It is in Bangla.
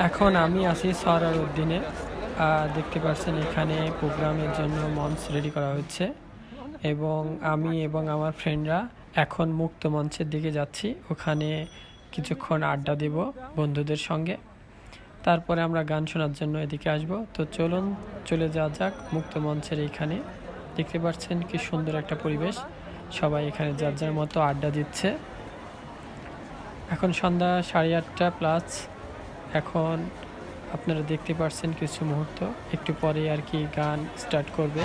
এখন আমি আছি সরার উদ্দিনে। দেখতে পাচ্ছেন এখানে প্রোগ্রামের জন্য মঞ্চ রেডি করা হচ্ছে এবং আমি এবং আমার ফ্রেন্ডরা এখন মুক্ত মঞ্চের দিকে যাচ্ছি। ওখানে কিছুক্ষণ আড্ডা দেব বন্ধুদের সঙ্গে, তারপরে আমরা গান শোনার জন্য এদিকে আসব। তো চলুন চলে যাওয়া যাক মুক্ত মঞ্চের এইখানে। দেখতে পাচ্ছেন কি সুন্দর একটা পরিবেশ, সবাই এখানে যার যার মতো আড্ডা দিচ্ছে। এখন সন্ধ্যা 8:30 প্লাস। এখন আপনারা দেখতে পাচ্ছেন কিছু মুহূর্ত একটু পরে আর কি গান স্টার্ট করবে।